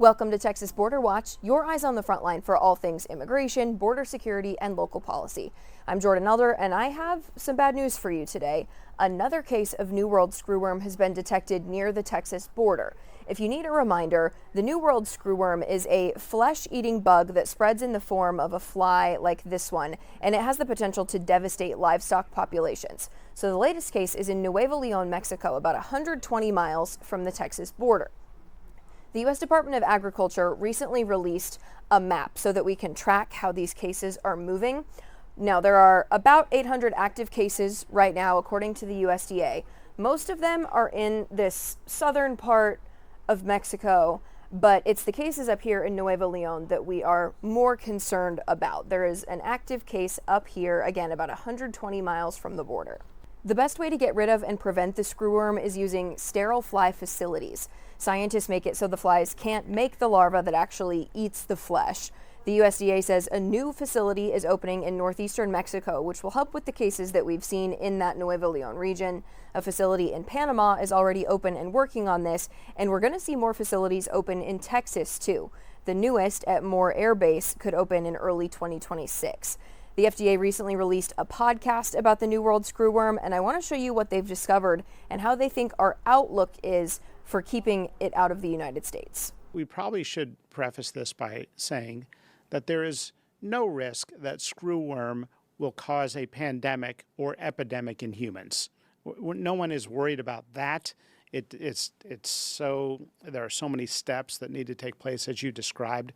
Welcome to Texas Border Watch, your eyes on the front line for all things immigration, border security, and local policy. I'm Jordan Elder, and I have some bad news for you today. Another case of New World screwworm has been detected near the Texas border. If you need a reminder, the New World screwworm is a flesh-eating bug that spreads in the form of a fly like this one, and it has the potential to devastate livestock populations. So the latest case is in Nuevo Leon, Mexico, about 120 miles from the Texas border. The U.S. Department of Agriculture recently released a map so that we can track how these cases are moving. Now, there are about 800 active cases right now, according to the USDA. Most of them are in this southern part of Mexico, but it's the cases up here in Nuevo Leon that we are more concerned about. There is an active case up here, again, about 120 miles from the border. The best way to get rid of and prevent the screwworm is using sterile fly facilities. Scientists make it so the flies can't make the larva that actually eats the flesh. The USDA says a new facility is opening in northeastern Mexico, which will help with the cases that we've seen in that Nuevo Leon region. A facility in Panama is already open and working on this, and we're going to see more facilities open in Texas too. The newest at Moore Air Base could open in early 2026. The FDA recently released a podcast about the New World screwworm, and I want to show you what they've discovered and how they think our outlook is for keeping it out of the United States. We probably should preface this by saying that there is no risk that screwworm will cause a pandemic or epidemic in humans. No one is worried about that. There are so many steps that need to take place, as you described,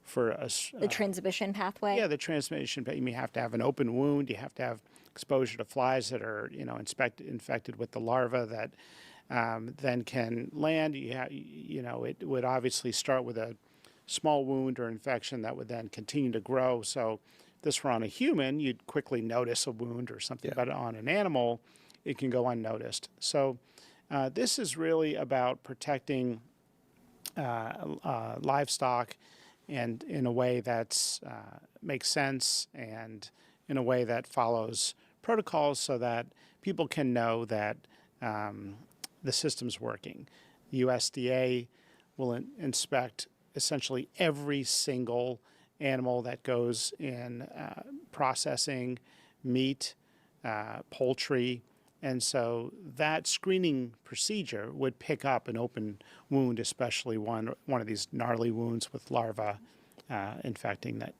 for us. The transmission pathway? Yeah, the transmission. You have to have an open wound. You have to have exposure to flies that are, infected with the larva that then can land. It would obviously start with a small wound or infection that would then continue to grow. So if this were on a human, you'd quickly notice a wound or something, but on an animal, it can go unnoticed. So this is really about protecting livestock and in a way that makes sense and in a way that follows protocols so that people can know that the system's working. The USDA will inspect essentially every single animal that goes in processing, meat, poultry, and so that screening procedure would pick up an open wound, especially one of these gnarly wounds with larvae infecting that.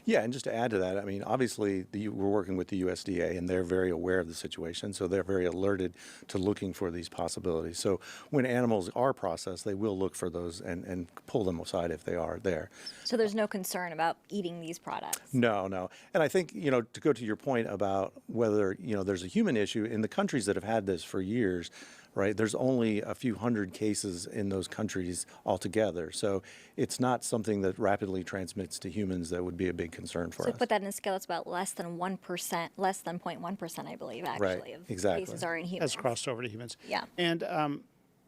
Yeah, and just to add to that, I mean, obviously we're working with the USDA, and they're very aware of the situation, so they're very alerted to looking for these possibilities. So when animals are processed, they will look for those and pull them aside if they are there. So there's no concern about eating these products? No. And I think, to go to your point about whether, there's a human issue, in the countries that have had this for years, right, there's only a few hundred cases in those countries altogether. So it's not something that rapidly transmits to humans that would be a big concern for us. So put that in a scale, it's about less than 1%, less than 0.1%, I believe, actually, right, of exactly. cases are in humans. That's crossed over to humans. Yeah. And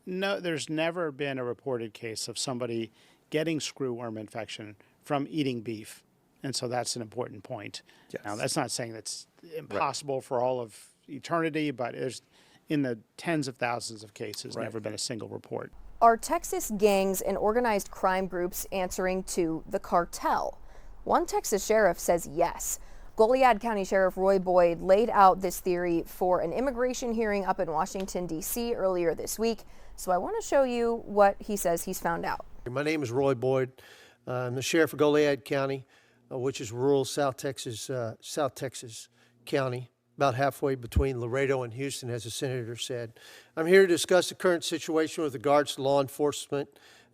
no, there's never been a reported case of somebody getting screwworm infection from eating beef. And so that's an important point. Yes. Now, that's not saying that's impossible for all of eternity, but there's in the tens of thousands of cases, never been a single report. Are Texas gangs and organized crime groups answering to the cartel? One Texas sheriff says yes. Goliad County Sheriff Roy Boyd laid out this theory for an immigration hearing up in Washington, D.C. earlier this week. So I want to show you what he says he's found out. My name is Roy Boyd. I'm the sheriff of Goliad County, which is rural South Texas County, about halfway between Laredo and Houston, as the senator said. I'm here to discuss the current situation with regards to law enforcement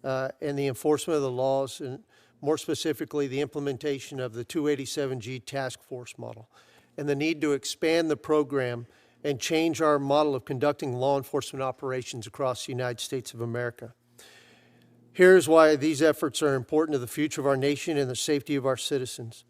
and the enforcement of the laws, and more specifically, the implementation of the 287G task force model, and the need to expand the program and change our model of conducting law enforcement operations across the United States of America. Here's why these efforts are important to the future of our nation and the safety of our citizens.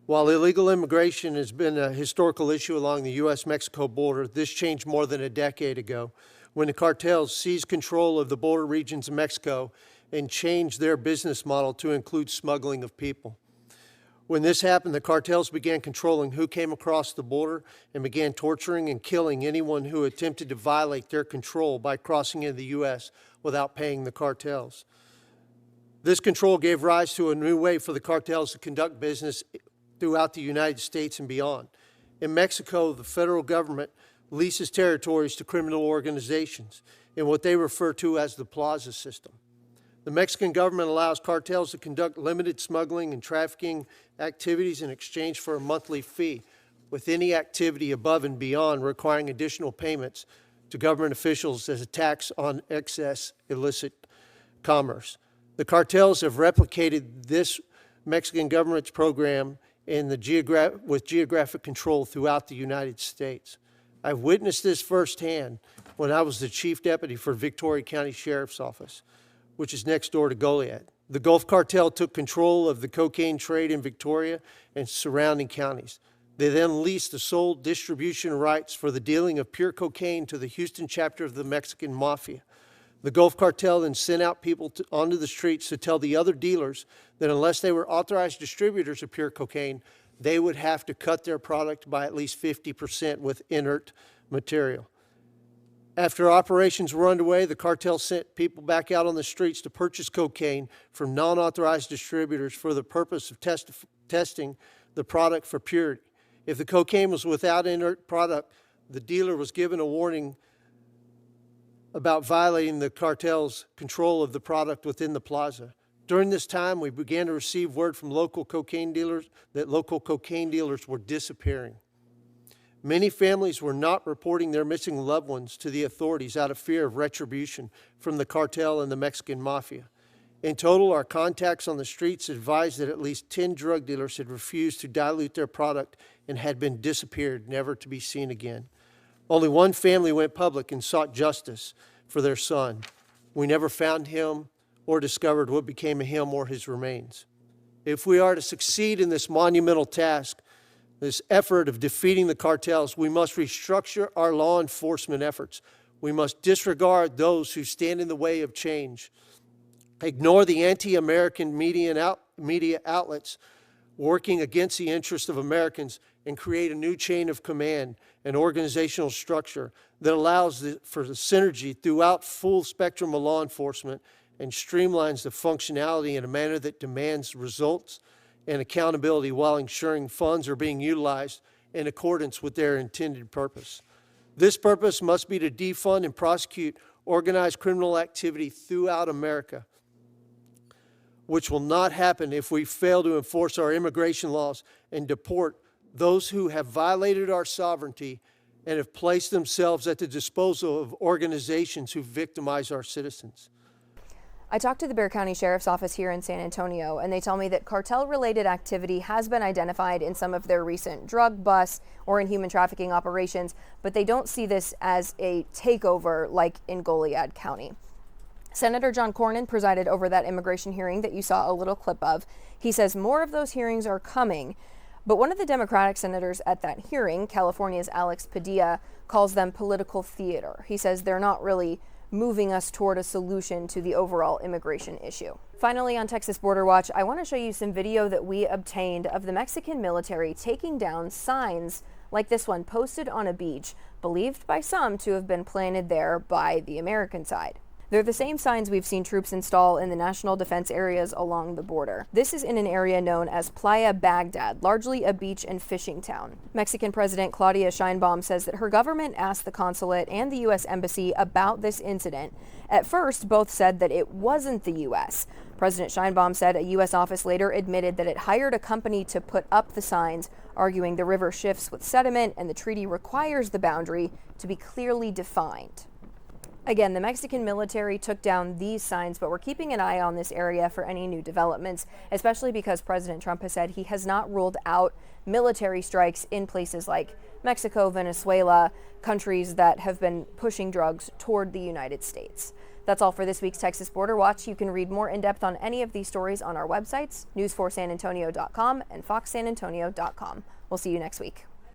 While illegal immigration has been a historical issue along the U.S.-Mexico border, this changed more than a decade ago when the cartels seized control of the border regions of Mexico and changed their business model to include smuggling of people. When this happened, the cartels began controlling who came across the border and began torturing and killing anyone who attempted to violate their control by crossing into the U.S. without paying the cartels. This control gave rise to a new way for the cartels to conduct business throughout the United States and beyond. In Mexico, the federal government leases territories to criminal organizations in what they refer to as the plaza system. The Mexican government allows cartels to conduct limited smuggling and trafficking activities in exchange for a monthly fee, with any activity above and beyond requiring additional payments to government officials as a tax on excess illicit commerce. The cartels have replicated this Mexican government's program with geographic control throughout the United States. I've witnessed this firsthand when I was the chief deputy for Victoria County Sheriff's Office, which is next door to Goliad. The Gulf Cartel took control of the cocaine trade in Victoria and surrounding counties. They then leased the sole distribution rights for the dealing of pure cocaine to the Houston chapter of the Mexican Mafia. The Gulf Cartel then sent out people onto the streets to tell the other dealers that unless they were authorized distributors of pure cocaine, they would have to cut their product by at least 50% with inert material. After operations were underway, the cartel sent people back out on the streets to purchase cocaine from non-authorized distributors for the purpose of testing the product for purity. If the cocaine was without inert product, the dealer was given a warning about violating the cartel's control of the product within the plaza. During this time, we began to receive word from local cocaine dealers that local cocaine dealers were disappearing. Many families were not reporting their missing loved ones to the authorities out of fear of retribution from the cartel and the Mexican Mafia. In total, our contacts on the streets advised that at least 10 drug dealers had refused to dilute their product and had been disappeared, never to be seen again. Only one family went public and sought justice for their son. We never found him or discovered what became of him or his remains. If we are to succeed in this monumental task, this effort of defeating the cartels, we must restructure our law enforcement efforts. We must disregard those who stand in the way of change, ignore the anti-American media outlets working against the interests of Americans, and create a new chain of command and organizational structure that allows for the synergy throughout full spectrum of law enforcement and streamlines the functionality in a manner that demands results and accountability while ensuring funds are being utilized in accordance with their intended purpose. This purpose must be to defund and prosecute organized criminal activity throughout America, which will not happen if we fail to enforce our immigration laws and deport those who have violated our sovereignty and have placed themselves at the disposal of organizations who victimize our citizens. I talked to the Bexar County Sheriff's Office here in San Antonio, and they tell me that cartel-related activity has been identified in some of their recent drug busts or in human trafficking operations, but they don't see this as a takeover like in Goliad County. Senator John Cornyn presided over that immigration hearing that you saw a little clip of. He says more of those hearings are coming, but one of the Democratic senators at that hearing, California's Alex Padilla, calls them political theater. He says they're not really moving us toward a solution to the overall immigration issue. Finally, on Texas Border Watch, I want to show you some video that we obtained of the Mexican military taking down signs like this one posted on a beach, believed by some to have been planted there by the American side. They're the same signs we've seen troops install in the national defense areas along the border. This is in an area known as Playa Baghdad, largely a beach and fishing town. Mexican President Claudia Sheinbaum says that her government asked the consulate and the U.S. Embassy about this incident. At first, both said that it wasn't the U.S. President Sheinbaum said a U.S. office later admitted that it hired a company to put up the signs, arguing the river shifts with sediment and the treaty requires the boundary to be clearly defined. Again, the Mexican military took down these signs, but we're keeping an eye on this area for any new developments, especially because President Trump has said he has not ruled out military strikes in places like Mexico, Venezuela, countries that have been pushing drugs toward the United States. That's all for this week's Texas Border Watch. You can read more in depth on any of these stories on our websites, news4sanantonio.com and foxsanantonio.com. We'll see you next week.